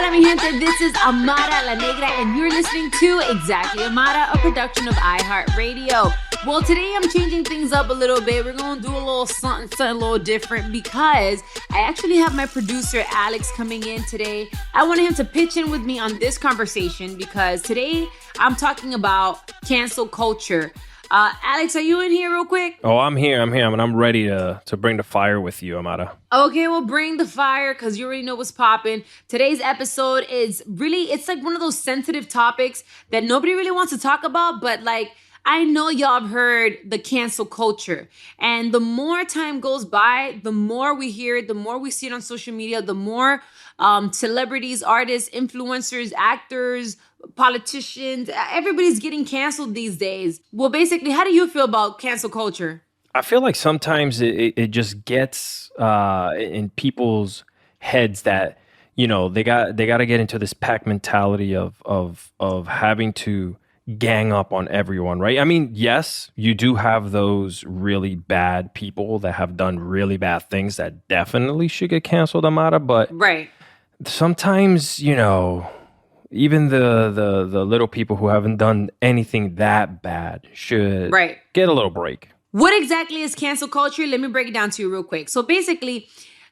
Hola, mi gente. This is Amara La Negra, and you're listening to Exactly Amara, a production of iHeartRadio. Well, today I'm changing things up a little bit. We're going to do a little something a little different because I actually have my producer, Alex, coming in today. I wanted him to pitch in with me on this conversation because today I'm talking about cancel culture. Alex, are you in here real quick? Oh, I'm here, and I'm ready to bring the fire with you, Amara. Okay, well, bring the fire because you already know what's popping. Today's episode is really, it's like one of those sensitive topics that nobody really wants to talk about, but like, I know y'all have heard the cancel culture. And the more time goes by, the more we hear it, the more we see it on social media, the more celebrities, artists, influencers, actors, politicians, everybody's getting canceled these days. Well, basically, how do you feel about cancel culture? I feel like sometimes it just gets in people's heads that, you know, they got to get into this pack mentality of having to gang up on everyone, right? I mean, yes, you do have those really bad people that have done really bad things that definitely should get canceled, Amara, but right. Sometimes, you know, even the little people who haven't done anything that bad should get a little break. What exactly is cancel culture? Let me break it down to you real quick. So basically,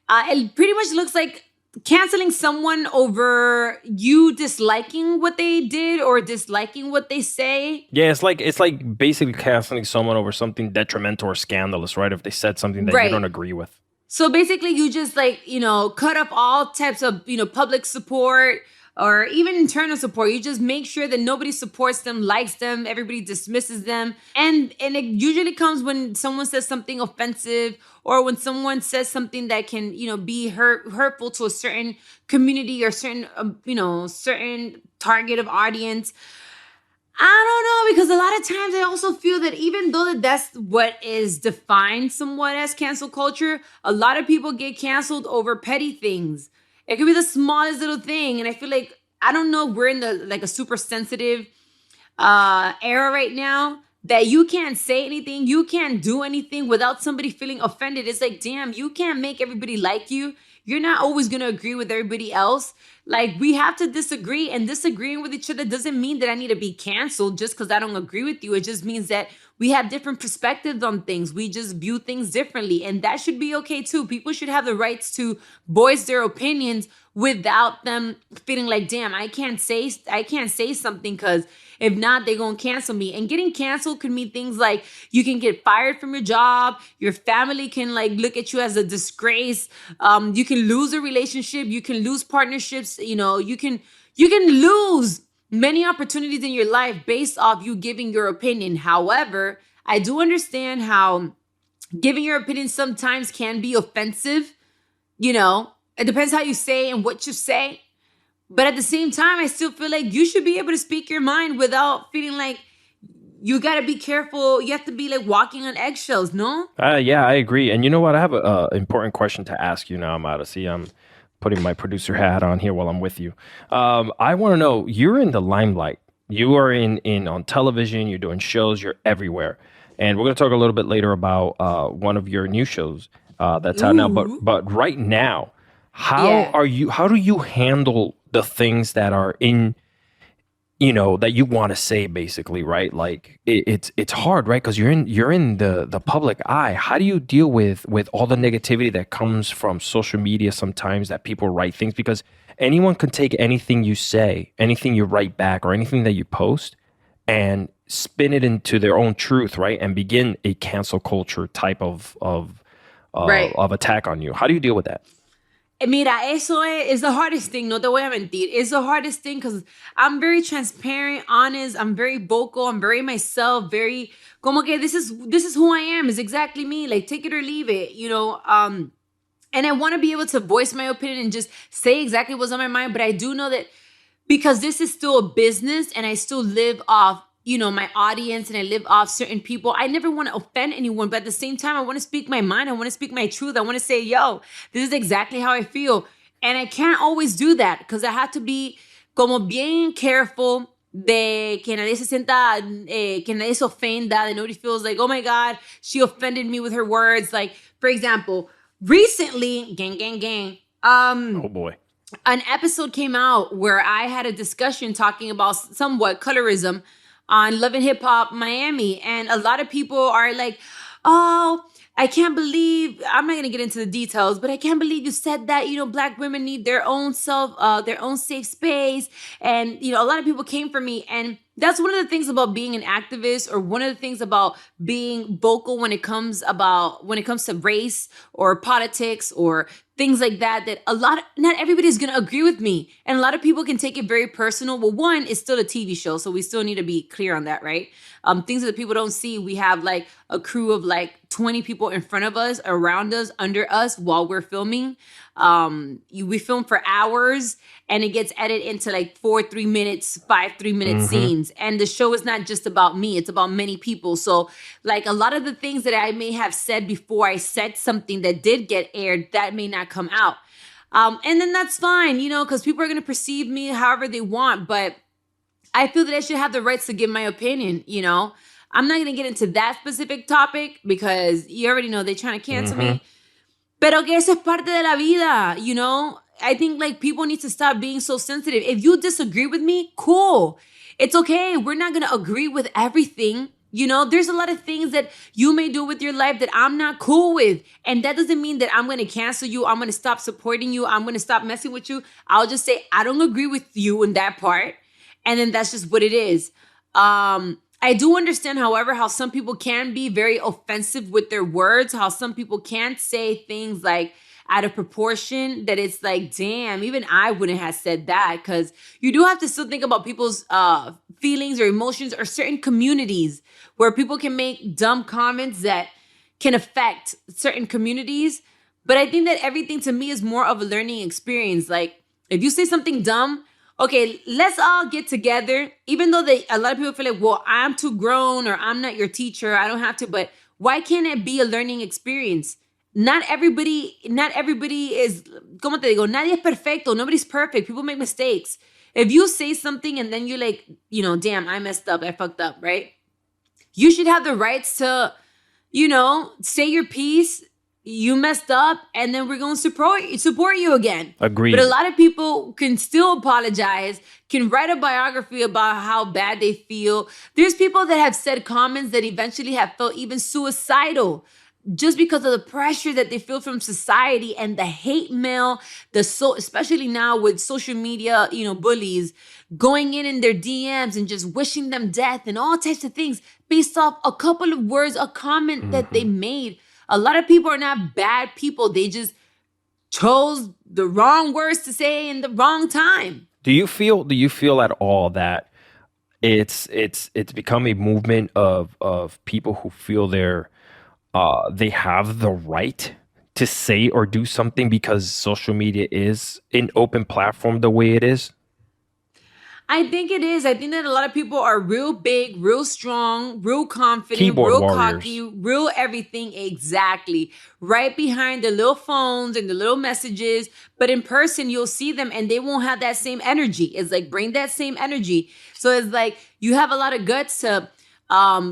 it pretty much looks like canceling someone over you disliking what they did or disliking what they say. Yeah, it's like basically canceling someone over something detrimental or scandalous, right? If they said something that you don't agree with. So basically, you just cut off all types of, public support or even internal support. You just make sure that nobody supports them, likes them, everybody dismisses them. And it usually comes when someone says something offensive or when someone says something that can, be hurtful to a certain community or certain, certain target of audience. I don't know, because a lot of times I also feel that even though that's what is defined somewhat as cancel culture, a lot of people get canceled over petty things. It could be the smallest little thing. And I feel like, I don't know, we're in a super sensitive era right now that you can't say anything, you can't do anything without somebody feeling offended. It's like, damn, you can't make everybody like you. You're not always going to agree with everybody else. Like, we have to disagree, and disagreeing with each other doesn't mean that I need to be canceled just because I don't agree with you. It just means that we have different perspectives on things. We just view things differently, and that should be okay too. People should have the rights to voice their opinions without them feeling like, damn, I can't say something because if not, they're going to cancel me. And getting canceled could mean things like you can get fired from your job. Your family can look at you as a disgrace. You can lose a relationship. You can lose partnerships. You can lose many opportunities in your life based off you giving your opinion. However, I do understand how giving your opinion sometimes can be offensive. It depends how you say and what you say. But at the same time, I still feel like you should be able to speak your mind without feeling like you got to be careful. You have to be walking on eggshells, no? Yeah, I agree. And you know what? I have an important question to ask you now, Amara. See, I'm putting my producer hat on here while I'm with you. I want to know, you're in the limelight. You are in on television. You're doing shows. You're everywhere. And we're going to talk a little bit later about one of your new shows that's out now. But right now, how do you handle the things that are in, that you want to say, basically, right? Like it's hard, right? Because you're in the public eye. How do you deal with all the negativity that comes from social media sometimes, that people write things? Because anyone can take anything you say, anything you write back, or anything that you post and spin it into their own truth, right? And begin a cancel culture type of attack on you. How do you deal with that? Mira, eso is the hardest thing, no te voy a mentir. It's the hardest thing because I'm very transparent, honest, I'm very vocal, I'm very myself, very, como que this is who I am, is exactly me, like take it or leave it, and I want to be able to voice my opinion and just say exactly what's on my mind, but I do know that because this is still a business and I still live off my audience and I live off certain people. I never want to offend anyone, but at the same time, I want to speak my mind. I want to speak my truth. I want to say, yo, this is exactly how I feel. And I can't always do that because I have to be como bien careful de que nadie se sienta, que nadie se ofenda, that nobody feels like, oh my God, she offended me with her words. Like, for example, recently, gang. Oh boy. an episode came out where I had a discussion talking about somewhat colorism on Love and Hip Hop Miami. And a lot of people are like, oh, I can't believe, I'm not going to get into the details, but I can't believe you said that, Black women need their own their own safe space. And, a lot of people came for me. And that's one of the things about being an activist, or one of the things about being vocal when it comes to race or politics or things like that, not everybody's going to agree with me. And a lot of people can take it very personal. Well, one, it's still a TV show, so we still need to be clear on that, right? Things that people don't see, we have like a crew of like 20 people in front of us, around us, under us while we're filming. We film for hours, and it gets edited into like 5 3-minute scenes. And the show is not just about me, it's about many people. So like a lot of the things that I may have said before I said something that did get aired, that may not come out. And then that's fine, because people are going to perceive me however they want. But I feel that I should have the rights to give my opinion, I'm not going to get into that specific topic because you already know they're trying to cancel me. Pero que eso es parte de la vida, I think like people need to stop being so sensitive. If you disagree with me, cool. It's okay. We're not going to agree with everything. There's a lot of things that you may do with your life that I'm not cool with. And that doesn't mean that I'm going to cancel you. I'm going to stop supporting you. I'm going to stop messing with you. I'll just say, I don't agree with you in that part. And then that's just what it is. I do understand, however, how some people can be very offensive with their words, how some people can say things like out of proportion that it's like, damn, even I wouldn't have said that, because you do have to still think about people's feelings or emotions, or certain communities where people can make dumb comments that can affect certain communities. But I think that everything to me is more of a learning experience. Like if you say something dumb, okay, let's all get together. Even though a lot of people feel like, well, I'm too grown, or I'm not your teacher, I don't have to. But why can't it be a learning experience? Not everybody is, como te digo, nadie es perfecto. Nobody's perfect. People make mistakes. If you say something and then you're like, damn, I messed up, I fucked up, right? You should have the rights to, say your piece. You messed up, and then we're going to support you again. Agreed. But a lot of people can still apologize, can write a biography about how bad they feel. There's people that have said comments that eventually have felt even suicidal just because of the pressure that they feel from society and the hate mail, especially now with social media, bullies going in their DMs and just wishing them death and all types of things based off a couple of words, a comment that they made. A lot of people are not bad people. They just chose the wrong words to say in the wrong time. Do you feel at all that it's become a movement of people who feel they have the right to say or do something because social media is an open platform the way it is? I think it is. I think that a lot of people are real big, real strong, real confident, Keyboard real warriors. cocky, real everything. Exactly. Right behind the little phones and the little messages. But in person, you'll see them and they won't have that same energy. It's like, bring that same energy. So it's like, you have a lot of guts to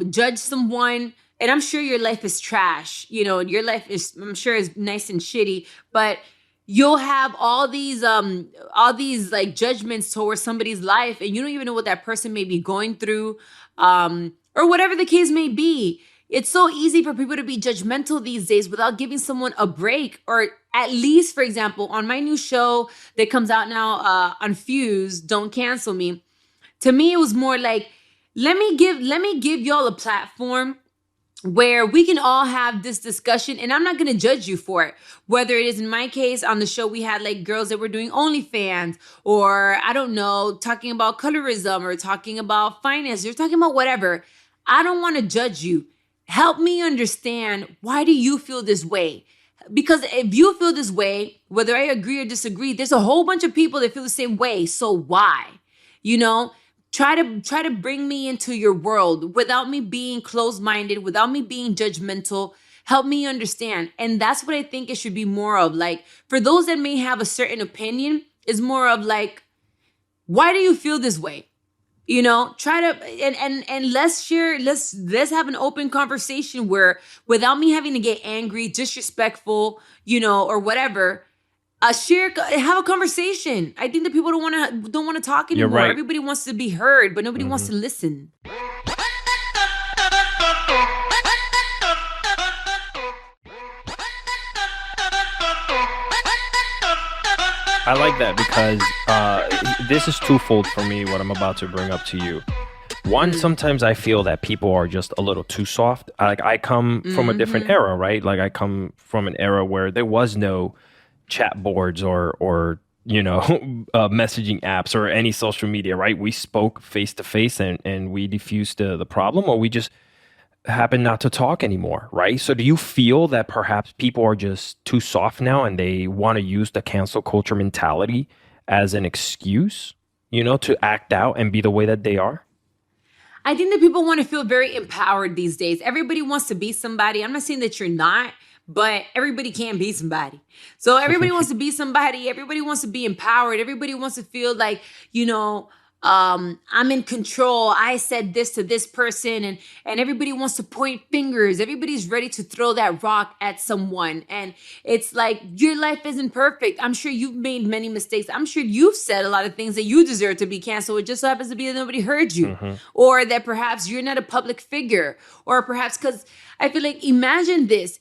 judge someone. And I'm sure your life is trash. Your life is, I'm sure, is nice and shitty. But you'll have all these like judgments towards somebody's life, and you don't even know what that person may be going through, or whatever the case may be. It's so easy for people to be judgmental these days without giving someone a break. Or at least, for example, on my new show that comes out now on Fuse, Don't Cancel Me. To me, it was more like, let me give y'all a platform where we can all have this discussion, and I'm not going to judge you for it. Whether it is, in my case, on the show, we had like girls that were doing OnlyFans, or I don't know, talking about colorism, or talking about finance, or talking about whatever. I don't want to judge you. Help me understand, why do you feel this way? Because if you feel this way, whether I agree or disagree, there's a whole bunch of people that feel the same way. So why? Try to bring me into your world without me being closed-minded, without me being judgmental. Help me understand. And that's what I think it should be more of. Like, for those that may have a certain opinion, is more of like, why do you feel this way? Try to, and let's have an open conversation where, without me having to get angry, disrespectful, or whatever, Have a conversation. I think that people don't want to talk You're anymore. right. Everybody wants to be heard, but nobody wants to listen. I like that because this is twofold for me, what I'm about to bring up to you. One, sometimes I feel that people are just a little too soft. Like I come from a different era, right? Like I come from an era where there was no chat boards or messaging apps or any social media, right? We spoke face to face and we diffused the problem, or we just happen not to talk anymore, right? So do you feel that perhaps people are just too soft now and they want to use the cancel culture mentality as an excuse, to act out and be the way that they are? I think that people want to feel very empowered these days. Everybody wants to be somebody. I'm not saying that you're not, but everybody can be somebody. So everybody wants to be somebody. Everybody wants to be empowered. Everybody wants to feel like, I'm in control. I said this to this person, and everybody wants to point fingers. Everybody's ready to throw that rock at someone. And it's like, your life isn't perfect. I'm sure you've made many mistakes. I'm sure you've said a lot of things that you deserve to be canceled. It just so happens to be that nobody heard you, or that perhaps you're not a public figure, or perhaps because I feel like, imagine this,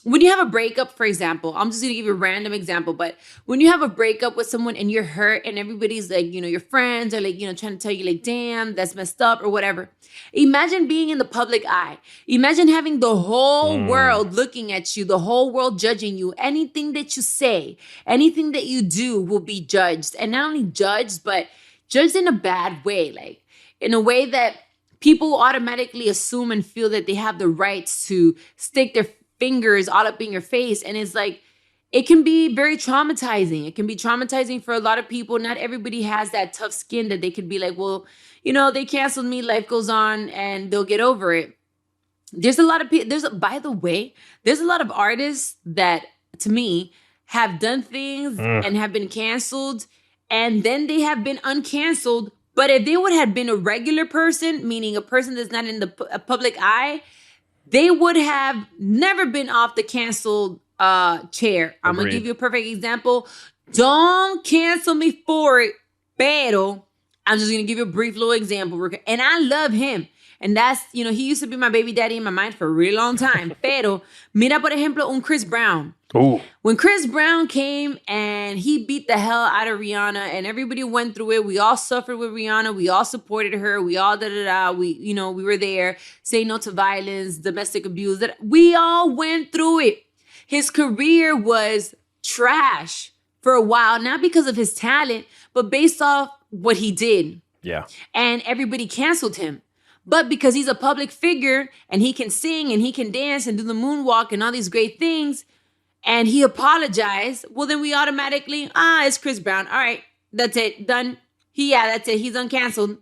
when you have a breakup, for example, I'm just going to give you a random example, but when you have a breakup with someone and you're hurt and everybody's like, your friends are like, trying to tell you like, damn, that's messed up or whatever. Imagine being in the public eye. Imagine having the whole world looking at you, the whole world judging you. Anything that you say, anything that you do will be judged. And not only judged, but judged in a bad way, like in a way that people automatically assume and feel that they have the rights to stick their fingers all up in your face. And it's like, it can be very traumatizing. It can be traumatizing for a lot of people. Not everybody has that tough skin that they could be like, well, they canceled me, life goes on, and they'll get over it. There's a lot of people, by the way, there's a lot of artists that, to me, have done things and have been canceled, and then they have been uncanceled. But if they would have been a regular person, meaning a person that's not in the public eye, they would have never been off the canceled chair. I'm going to give you a perfect example. Don't cancel me for it, pero I'm just going to give you a brief little example. And I love him. And that's, he used to be my baby daddy in my mind for a really long time. Pero, mira, por ejemplo, un Chris Brown. Ooh. When Chris Brown came and he beat the hell out of Rihanna and everybody went through it, we all suffered with Rihanna. We all supported her. We all we were there. Say no to violence, domestic abuse. That we all went through it. His career was trash for a while, not because of his talent, but based off what he did. Yeah. And everybody canceled him. But because he's a public figure and he can sing and he can dance and do the moonwalk and all these great things, and he apologized, well, then we automatically, it's Chris Brown. All right, that's it, done. That's it, he's uncanceled.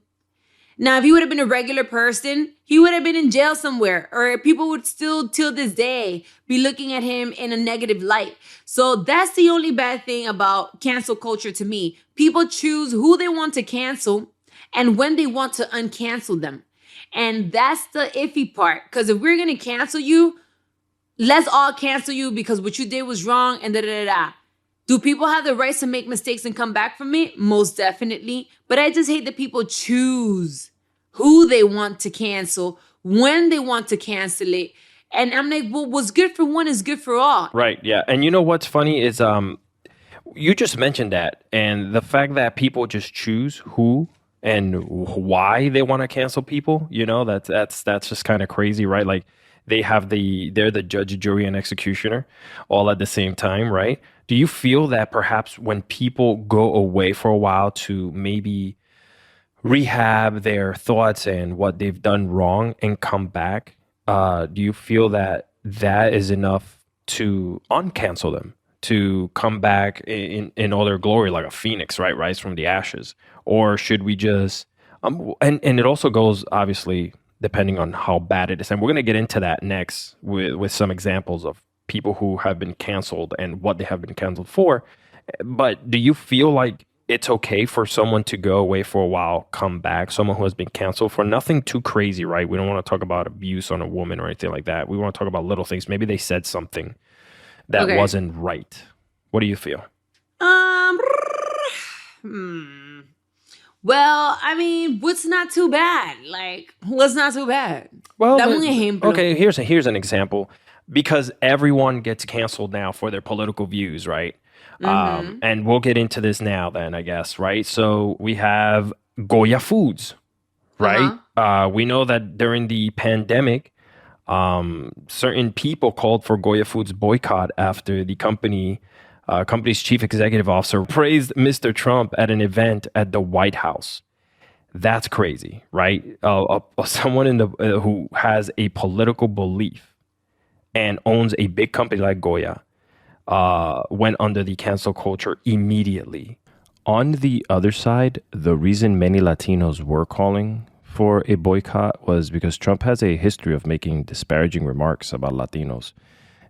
Now, if he would have been a regular person, he would have been in jail somewhere, or people would still, till this day, be looking at him in a negative light. So that's the only bad thing about cancel culture to me. People choose who they want to cancel and when they want to uncancel them. And that's the iffy part, because if we're going to cancel you, let's all cancel you because what you did was wrong and da-da-da-da. Do people have the rights to make mistakes and come back from it? Most definitely. But I just hate that people choose who they want to cancel, when they want to cancel it. And I'm like, well, what's good for one is good for all. Right, yeah. And you know what's funny is you just mentioned that. And the fact that people just choose who and why they want to cancel people, that's just kind of crazy, right? Like, they're the judge, jury, and executioner all at the same time, right? Do you feel that perhaps when people go away for a while to maybe rehab their thoughts and what they've done wrong and come back, do you feel that that is enough to uncancel them, to come back in all their glory like a phoenix, right? Rise from the ashes? Or should we just, and it also goes, obviously, depending on how bad it is. And we're going to get into that next with some examples of people who have been canceled and what they have been canceled for. But do you feel like it's okay for someone to go away for a while, come back, someone who has been canceled for nothing too crazy, right? We don't want to talk about abuse on a woman or anything like that. We want to talk about little things. Maybe they said something that wasn't right. What do you feel? Um, hmm. Well, I mean, what's not too bad? Like, what's not too bad? Well, Dame un ejemplo. okay, here's an example. Because everyone gets canceled now for their political views, right? And we'll get into this now then, I guess, right? So we have Goya Foods, right? We know that during the pandemic, certain people called for Goya Foods boycott after the company's chief executive officer praised Mr. Trump at an event at the White House. That's crazy, right? Someone who has a political belief and owns a big company like Goya went under the cancel culture immediately. On the other side, the reason many Latinos were calling for a boycott was because Trump has a history of making disparaging remarks about Latinos.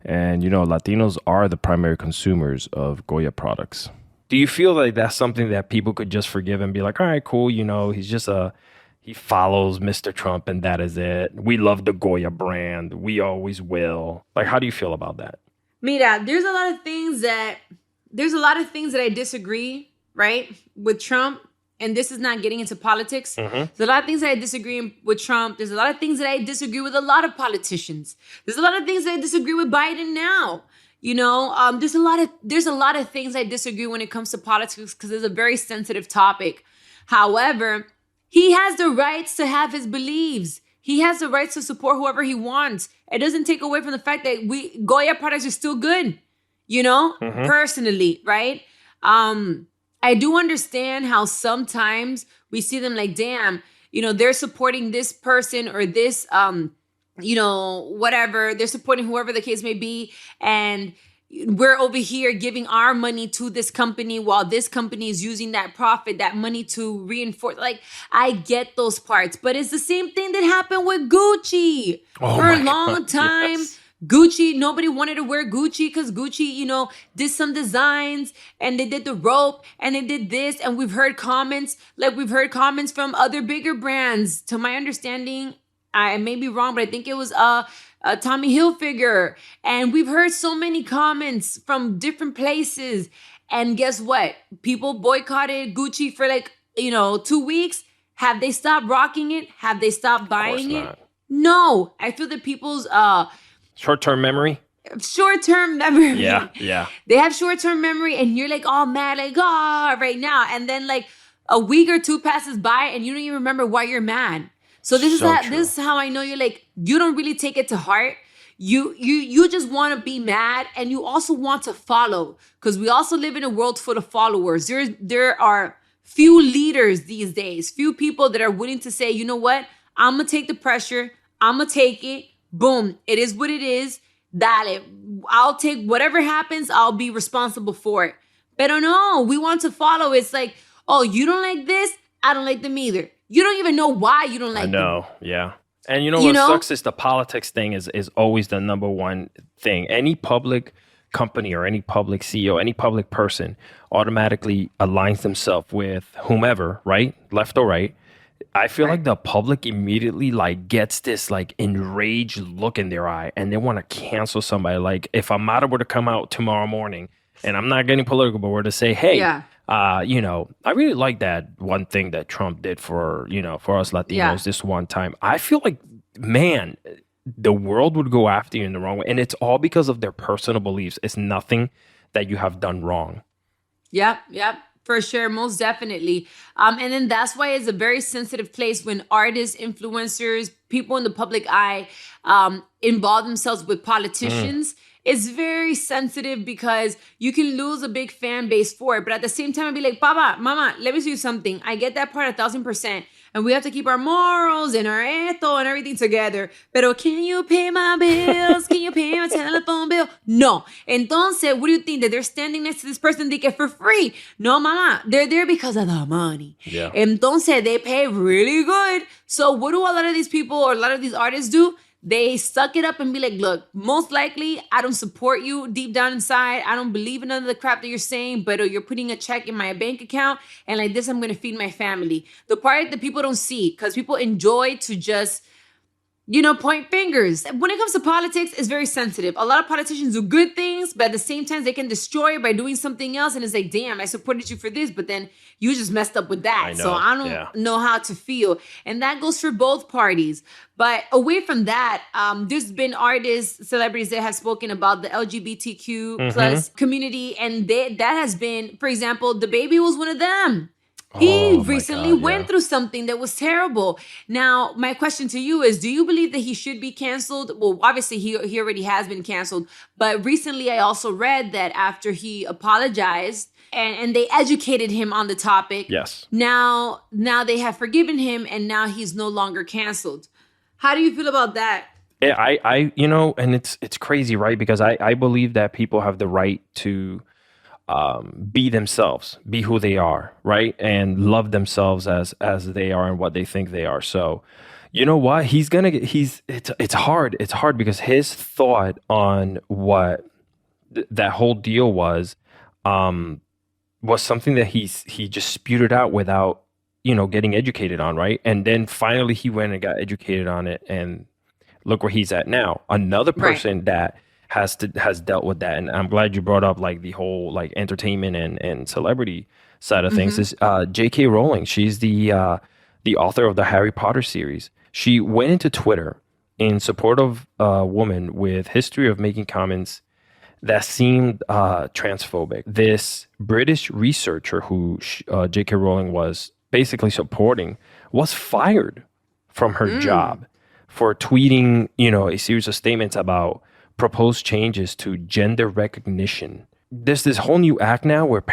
And, Latinos are the primary consumers of Goya products. Do you feel like that's something that people could just forgive and be like, all right, cool, he follows Mr. Trump and that is it. We love the Goya brand. We always will. Like, how do you feel about that? Mira, there's a lot of things that I disagree, right, with Trump. And this is not getting into politics. There's a lot of things that I disagree with Trump. There's a lot of things that I disagree with a lot of politicians. There's a lot of things that I disagree with Biden now. There's a lot of things I disagree when it comes to politics because it's a very sensitive topic. However, he has the rights to have his beliefs. He has the rights to support whoever he wants. It doesn't take away from the fact that Goya products are still good, personally, right? I do understand how sometimes we see them like, damn, they're supporting this person or this, whatever. They're supporting whoever the case may be. And we're over here giving our money to this company while this company is using that profit, that money to reinforce. Like, I get those parts, but it's the same thing that happened with Gucci for a long time. Yes. Gucci, nobody wanted to wear Gucci because Gucci, did some designs and they did the rope and they did this. And we've heard comments from other bigger brands. To my understanding, I may be wrong, but I think it was Tommy Hilfiger. And we've heard so many comments from different places. And guess what? People boycotted Gucci for 2 weeks. Have they stopped rocking it? Have they stopped buying it? No. I feel that people's short-term memory? Short-term memory. Yeah. They have short-term memory and you're like all mad, right now. And then a week or two passes by and you don't even remember why you're mad. So this is how I know you're you don't really take it to heart. You just want to be mad and you also want to follow because we also live in a world full of followers. There are few leaders these days, few people that are willing to say, you know what? I'm going to take the pressure. I'm going to take it. Boom. It is what it is. Dale. I'll take whatever happens. I'll be responsible for it. Pero no, we want to follow. It's like, oh, you don't like this? I don't like them either. You don't even know why you don't like them. I know, yeah. And what sucks is the politics thing is always the number one thing. Any public company or any public CEO, any public person automatically aligns themselves with whomever, right? Left or right. I feel like the public immediately gets this enraged look in their eye and they want to cancel somebody. Like if Amara were to come out tomorrow morning and I'm not getting political, but were to say, hey, I really like that one thing that Trump did for us Latinos this one time. I feel like, man, the world would go after you in the wrong way. And it's all because of their personal beliefs. It's nothing that you have done wrong. Yep. For sure, most definitely. And then that's why it's a very sensitive place when artists, influencers, people in the public eye involve themselves with politicians. It's very sensitive because you can lose a big fan base for it. But at the same time, I'd be like, Papa, Mama, let me tell you something. I get that part 1,000%. And we have to keep our morals and our esto and everything together. Pero can you pay my bills? Can you pay my telephone bill? No. Entonces, what do you think? That they're standing next to this person they get for free? No, Mama. They're there because of the money. Yeah. Entonces, they pay really good. So what do a lot of these people or a lot of these artists do? They suck it up and be like, look, most likely I don't support you deep down inside. I don't believe in none of the crap that you're saying, but you're putting a check in my bank account and like this, I'm going to feed my family. The part that people don't see, because people enjoy to just point fingers. When it comes to politics, it's very sensitive. A lot of politicians do good things, but at the same time, they can destroy it by doing something else. And it's like, damn, I supported you for this, but then you just messed up with that. I know, So I don't know how to feel. And that goes for both parties. But away from that, there's been artists, celebrities that have spoken about the LGBTQ plus community. And that has been, for example, DaBaby was one of them. He recently went through something that was terrible. Now, my question to you is, do you believe that he should be canceled? Well, obviously, he already has been canceled. But recently, I also read that after he apologized and they educated him on the topic, yes, now they have forgiven him and now he's no longer canceled. How do you feel about that? Yeah, I and it's crazy, right? Because I believe that people have the right to be themselves, be who they are, right? And love themselves as they are and what they think they are. So, you know what? It's hard. It's hard because his thought on what that whole deal was something that he just spewed it out without, getting educated on, right? And then finally he went and got educated on it, and look where he's at now. Another person that has dealt with that, and I'm glad you brought up like the whole like entertainment and celebrity side of things, is J.K. Rowling. She's the author of the Harry Potter series. She went into Twitter in support of a woman with history of making comments that seemed transphobic. This British researcher who J.K. Rowling was basically supporting was fired from her job for tweeting, a series of statements about proposed changes to gender recognition. There's this whole new act now where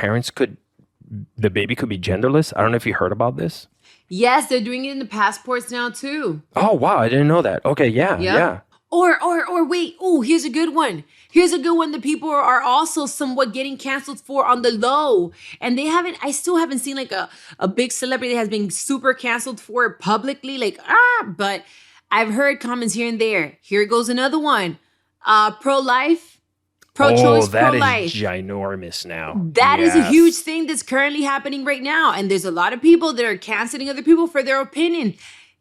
the baby could be genderless. I don't know if you heard about this. Yes, they're doing it in the passports now too. Oh, wow. I didn't know that. Okay, yeah. Or wait. Oh, here's a good one. Here's a good one that people are also somewhat getting canceled for on the low. And I still haven't seen like a big celebrity that has been super canceled for it publicly. But I've heard comments here and there. Here goes another one. Pro-life, pro-choice, pro-life. That is ginormous now. That is a huge thing that's currently happening right now. And there's a lot of people that are canceling other people for their opinion.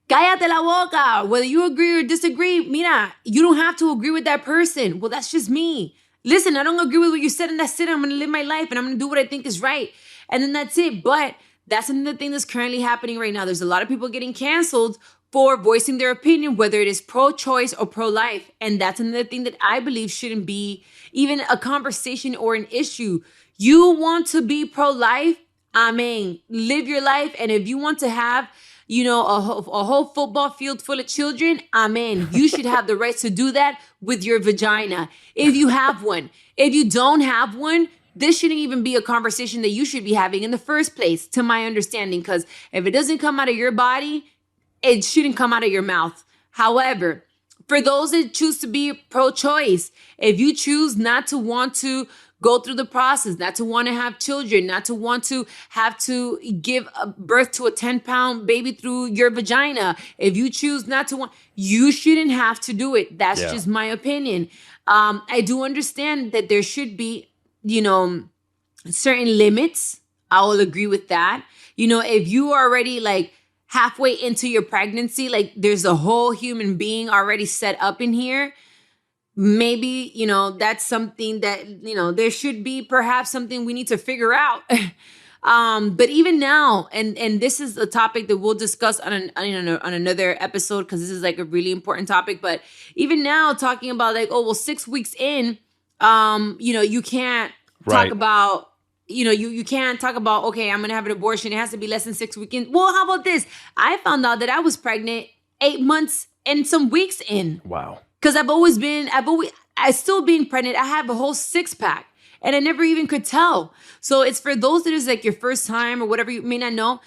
Cállate la boca. Whether you agree or disagree, mira, you don't have to agree with that person. Well, that's just me. Listen, I don't agree with what you said, and that's it. I'm going to live my life, and I'm going to do what I think is right. And then that's it. But that's another thing that's currently happening right now. There's a lot of people getting canceled for voicing their opinion, whether it is pro-choice or pro-life. And that's another thing that I believe shouldn't be even a conversation or an issue. You want to be pro-life? Amen. Live your life. And if you want to have, a whole football field full of children, amen. You should have the right to do that with your vagina, if you have one. If you don't have one, this shouldn't even be a conversation that you should be having in the first place, to my understanding, because if it doesn't come out of your body, it shouldn't come out of your mouth. However, for those that choose to be pro-choice, if you choose not to want to go through the process, not to want to have children, not to want to have to give birth to a 10-pound baby through your vagina, if you choose not to want, you shouldn't have to do it. That's just my opinion. I do understand that there should be, certain limits. I will agree with that. If you are already like halfway into your pregnancy, like there's a whole human being already set up in here, maybe, that's something that, there should be perhaps something we need to figure out. But even now, and this is a topic that we'll discuss on another episode, because this is like a really important topic. But even now, talking about like, 6 weeks in, you can't talk about, you can't talk about, okay, I'm going to have an abortion. It has to be less than 6 weeks in. Well, how about this? I found out that I was pregnant 8 months and some weeks in. Wow. Because I still being pregnant, I have a whole 6-pack and I never even could tell. So it's for those that is like your first time or whatever you may not know,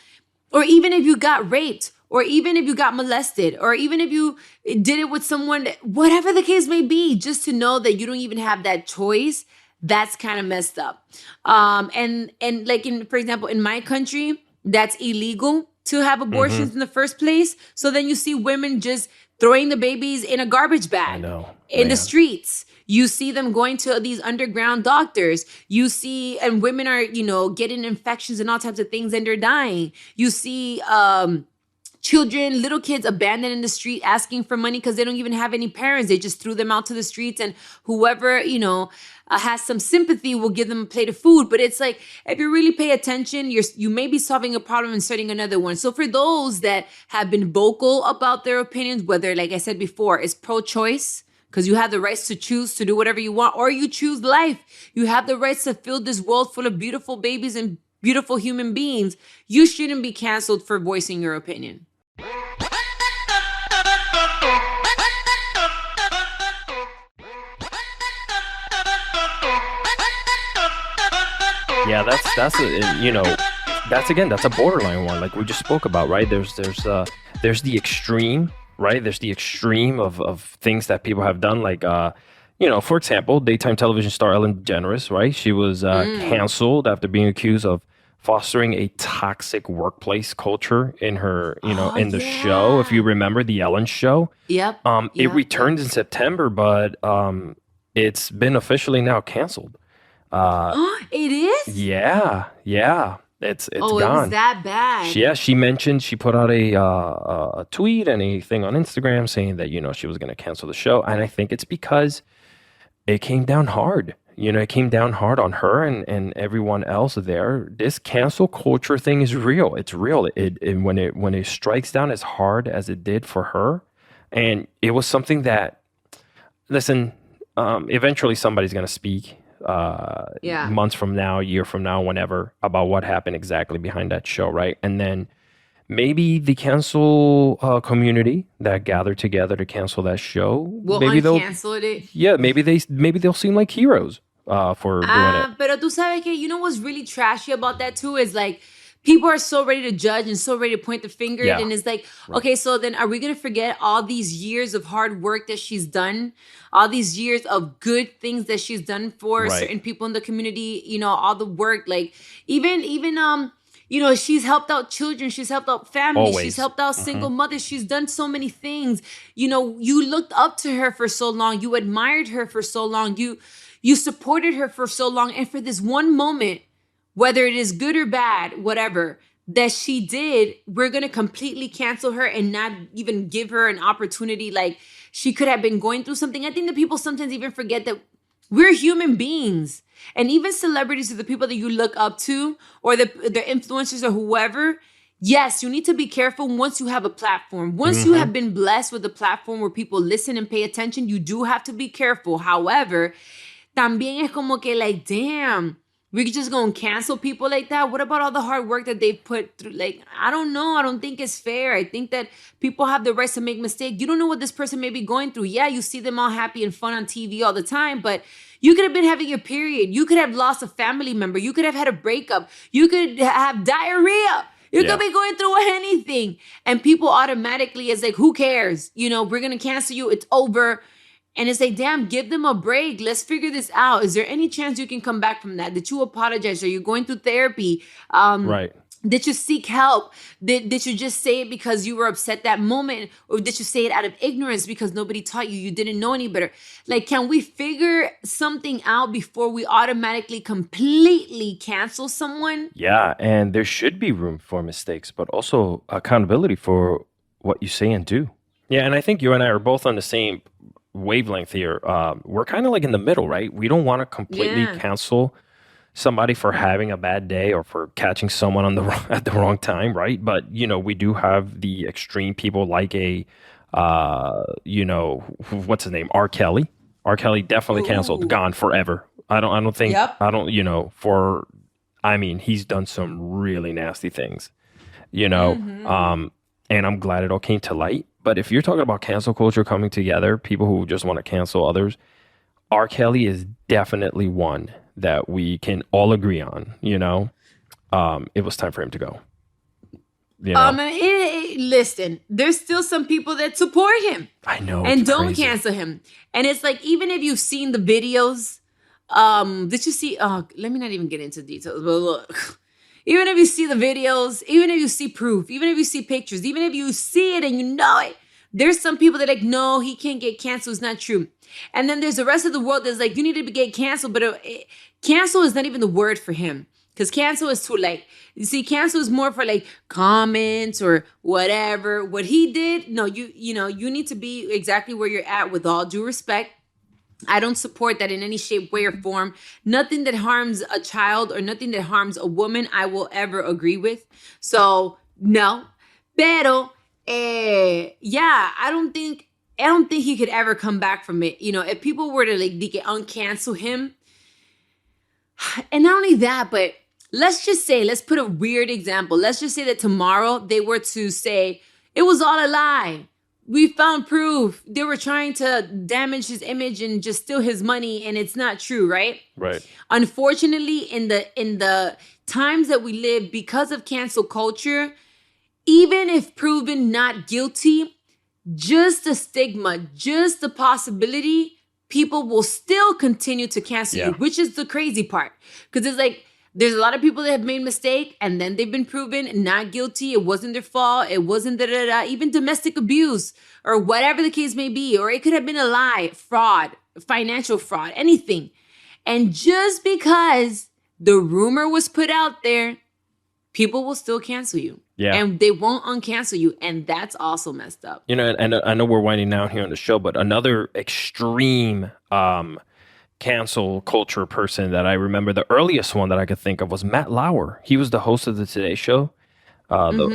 or even if you got raped, or even if you got molested, or even if you did it with someone, whatever the case may be, just to know that you don't even have that choice. That's kind of messed up. And like for example, in my country, that's illegal to have abortions in the first place. So then you see women just throwing the babies in a garbage bag in the streets. You see them going to these underground doctors. You see, and women are, getting infections and all types of things and they're dying. You see, children, little kids abandoned in the street asking for money because they don't even have any parents. They just threw them out to the streets, and whoever, has some sympathy will give them a plate of food. But it's like, if you really pay attention, you may be solving a problem and starting another one. So for those that have been vocal about their opinions, whether, like I said before, it's pro-choice, because you have the rights to choose to do whatever you want, or you choose life. You have the rights to fill this world full of beautiful babies and beautiful human beings. You shouldn't be canceled for voicing your opinion. Yeah, that's a borderline one, like we just spoke about, right? There's the extreme, right? There's the extreme of things that people have done, like for example, daytime television star Ellen DeGeneres, right? She was canceled after being accused of fostering a toxic workplace culture in her, in the show. If you remember the Ellen show, Yep. It returned in September, but it's been officially now canceled. It is? Yeah. It's gone. It was that bad. She mentioned, she put out a tweet and a thing on Instagram saying that, she was going to cancel the show. And I think it's because it came down hard. It came down hard on her and everyone else there. This cancel culture thing is real. It's real. When it strikes down as hard as it did for her, and it was something that, listen, eventually somebody's going to speak. Months from now, a year from now, whenever, about what happened exactly behind that show, right? And then maybe the cancel community that gathered together to cancel that show, maybe they'll cancel it. Yeah, maybe they'll seem like heroes for doing it. Pero tú sabes que, what's really trashy about that too is like, people are so ready to judge and so ready to point the finger. Yeah. And it's like, okay, so then are we going to forget all these years of hard work that she's done? All these years of good things that she's done for certain people in the community, all the work, like even she's helped out children. She's helped out families. Always. She's helped out single mothers. She's done so many things. You looked up to her for so long. You admired her for so long. You supported her for so long. And for this one moment, whether it is good or bad, whatever, that she did, we're going to completely cancel her and not even give her an opportunity. Like, she could have been going through something. I think that people sometimes even forget that we're human beings. And even celebrities are the people that you look up to, or the influencers or whoever. Yes, you need to be careful once you have a platform. Once you have been blessed with a platform where people listen and pay attention, you do have to be careful. However, también es como que like, damn, we're just going to cancel people like that? What about all the hard work that they've put through? Like, I don't know. I don't think it's fair. I think that people have the rights to make mistakes. You don't know what this person may be going through. Yeah, you see them all happy and fun on TV all the time, but you could have been having your period. You could have lost a family member. You could have had a breakup. You could have diarrhea. You could be going through anything. And people automatically is like, who cares? We're going to cancel you. It's over. And it's like, damn, give them a break. Let's figure this out. Is there any chance you can come back from that? Did you apologize? Are you going through therapy? Right. Did you seek help? Did you just say it because you were upset that moment? Or did you say it out of ignorance because nobody taught you? You didn't know any better. Like, can we figure something out before we automatically completely cancel someone? Yeah, and there should be room for mistakes, but also accountability for what you say and do. Yeah, and I think you and I are both on the same wavelength here. We're kind of like in the middle, right? We don't want to completely cancel somebody for having a bad day or for catching someone at the wrong time, right? But we do have the extreme people like what's his name, R. Kelly. R. Kelly definitely canceled, gone forever. I don't think he's done some really nasty things, and I'm glad it all came to light. But if you're talking about cancel culture coming together, people who just want to cancel others, R. Kelly is definitely one that we can all agree on. It was time for him to go. Listen, there's still some people that support him. I know, and don't cancel him. And it's like, even if you've seen the videos, did you see? Let me not even get into details. But look. Even if you see the videos, even if you see proof, even if you see pictures, even if you see it and you know it, there's some people that are like, no, he can't get canceled. It's not true. And then there's the rest of the world that's like, you need to get canceled. But cancel is not even the word for him. Because cancel is too late. You see, cancel is more for like comments or whatever. What he did, no, you need to be exactly where you're at with all due respect. I don't support that in any shape, way, or form. Nothing that harms a child or nothing that harms a woman, I will ever agree with. So, no. Pero, yeah, I don't think he could ever come back from it. If people were to like uncancel him, and not only that, but let's put a weird example. Let's just say that tomorrow they were to say, it was all a lie. We found proof. They were trying to damage his image and just steal his money, and it's not true, right? Right. Unfortunately, in the times that we live, because of cancel culture, even if proven not guilty, just the stigma, just the possibility, people will still continue to cancel you, which is the crazy part. Because it's like, there's a lot of people that have made mistake and then they've been proven not guilty. It wasn't their fault. It wasn't even domestic abuse or whatever the case may be. Or it could have been a lie, fraud, financial fraud, anything. And just because the rumor was put out there, people will still cancel you. Yeah. And they won't uncancel you. And that's also messed up. And I know we're winding down here on the show, but another extreme cancel culture person that I remember, the earliest one that I could think of was Matt Lauer. He was the host of the Today Show, on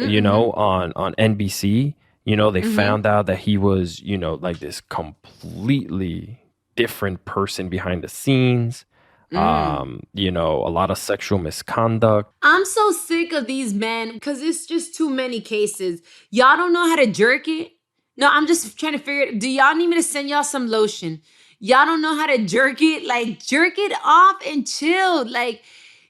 NBC. They found out that he was, like this completely different person behind the scenes. A lot of sexual misconduct. I'm so sick of these men because it's just too many cases. Y'all don't know how to jerk it? No, I'm just trying to figure it. Do y'all need me to send y'all some lotion? Y'all don't know how to jerk it? Like, jerk it off and chill. Like,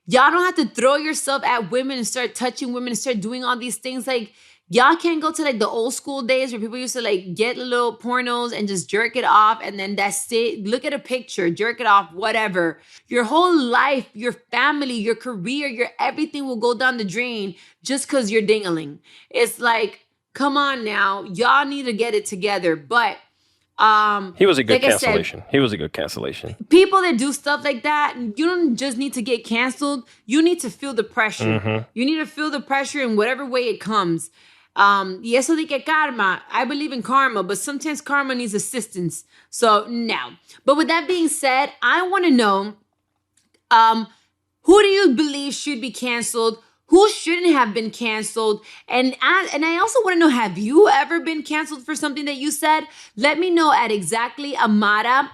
y'all don't have to throw yourself at women and start touching women and start doing all these things. Like, y'all can't go to like the old school days where people used to like get little pornos and just jerk it off and then that's it. Look at a picture, jerk it off, whatever. Your whole life, your family, your career, your everything will go down the drain just because you're dingling. It's like, come on now. Y'all need to get it together. But he was a good cancellation. He was a good cancellation. People that do stuff like that, you don't just need to get canceled. You need to feel the pressure. You need to feel the pressure in whatever way it comes. Y eso de que karma, I believe in karma, but sometimes karma needs assistance. So no. But with that being said, I want to know, who do you believe should be canceled? Who shouldn't have been canceled? And I also want to know, have you ever been canceled for something that you said? Let me know at exactly Amara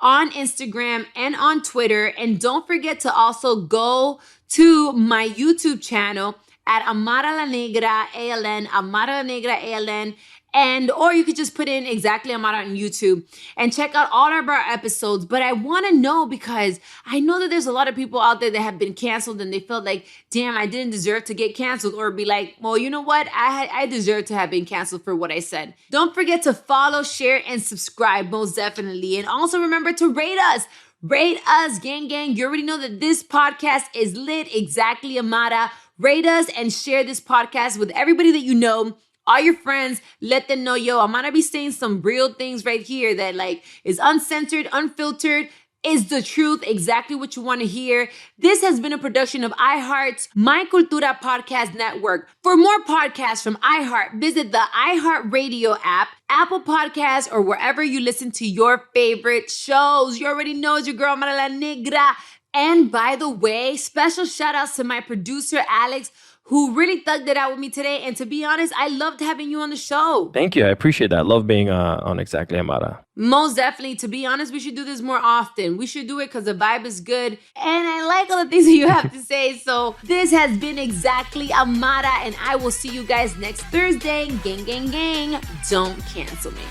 on Instagram and on Twitter. And don't forget to also go to my YouTube channel at Amara La Negra ALN, Amara La Negra ALN. Or you could just put in exactly Amara on YouTube and check out all of our episodes. But I want to know, because I know that there's a lot of people out there that have been canceled and they felt like, damn, I didn't deserve to get canceled, or be like, well, you know what? I deserve to have been canceled for what I said. Don't forget to follow, share, and subscribe, most definitely. And also remember to rate us. Rate us, gang, gang. You already know that this podcast is lit. Exactly, Amara. Rate us and share this podcast with everybody that you know. All your friends, let them know, yo, I'm gonna be saying some real things right here that like is uncensored, unfiltered, is the truth, exactly what you want to hear. This has been a production of iHeart's My Cultura podcast network. For more podcasts from iHeart, visit the iHeartRadio app, Apple Podcasts, or wherever you listen to your favorite shows. You already know it's your girl, Amara La Negra. And by the way, special shout outs to my producer, Alex, who really thugged it out with me today. And to be honest, I loved having you on the show. Thank you. I appreciate that. I love being on Exactly Amara. Most definitely. To be honest, we should do this more often. We should do it because the vibe is good. And I like all the things that you have to say. So this has been Exactly Amara. And I will see you guys next Thursday. Gang, gang, gang. Don't cancel me.